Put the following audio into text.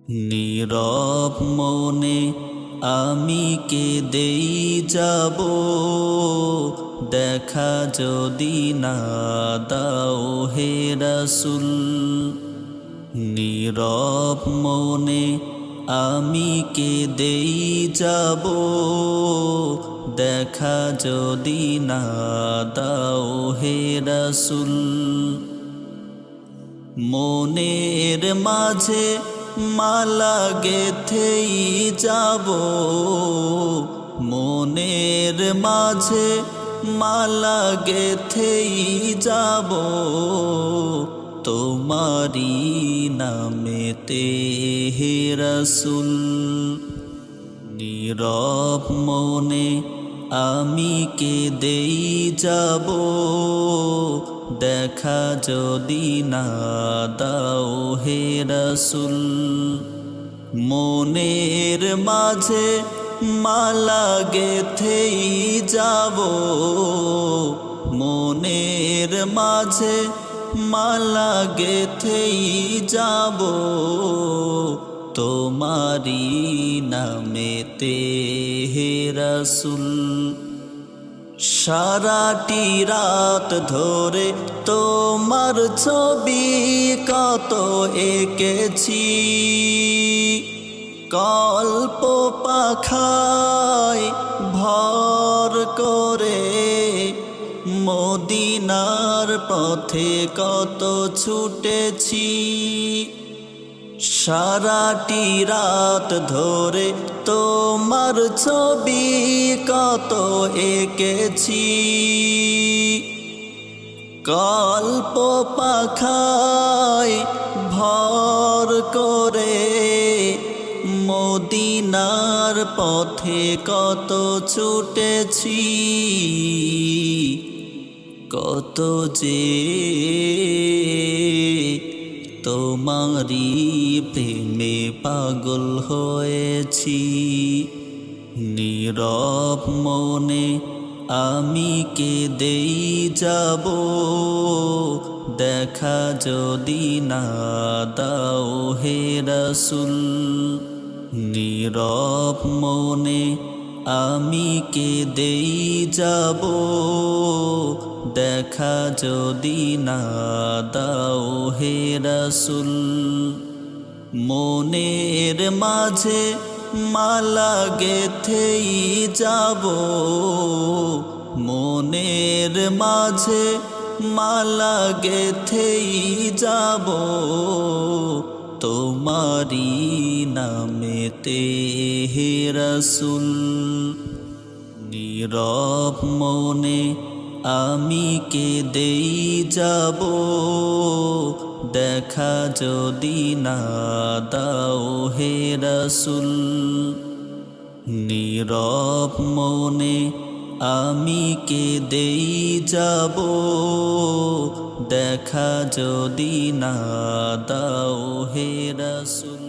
নীরব মনে আমি কেঁদেই যাব, দেখা যদি না দাও হে রাসূল। নীরব মনে আমি কেঁদেই যাব, দেখা যদি না দাও হে রাসূল। মনের মাঝে মালা গেথেই যাব, মনের মাঝে মালা গেথেই যাব, তোমারি নামেতে হে রাসূল। নীরব মনে আমি কেঁদেই যাব, দেখা যদি না দাও হে রাসূল। মনের মাঝে মালা গেথেই যাব, মনের মাঝে মালা গেথেই যাব, তোমারি নামেতে হে রাসূল। সারাটি রাত ধরে তোমার ছবি কত এঁকেছি, কল্প পাখায় ভর করে মদিনার পথে কত ছুটেছি। সারাটি রাত ধরে তোমার ছবি কত এঁকেছি, কল্প পাখায় ভর করে মদিনার পথে কত ছুটেছি। কত যে তোমারি প্রেমে পাগল হয়েছি। নীরব মনে আমি কেঁদেই যাব, দেখা যদি না দাও হে রাসূল। নীরব মনে আমি কেঁদেই যাব, দেখা যদি না দাও হে রাসূল। মনের মাঝে মালা গেথেই যাব, মনের মাঝে মালা গেথেই যাব, তোমারি নামেতে হে রাসূল। নীরব মনে আমি কেঁদেই যাব, দেখা যদি না দাও হে রাসূল। নীরব মনে আমি কেঁদেই যাব, দেখা যদি না দাও হে রাসূল।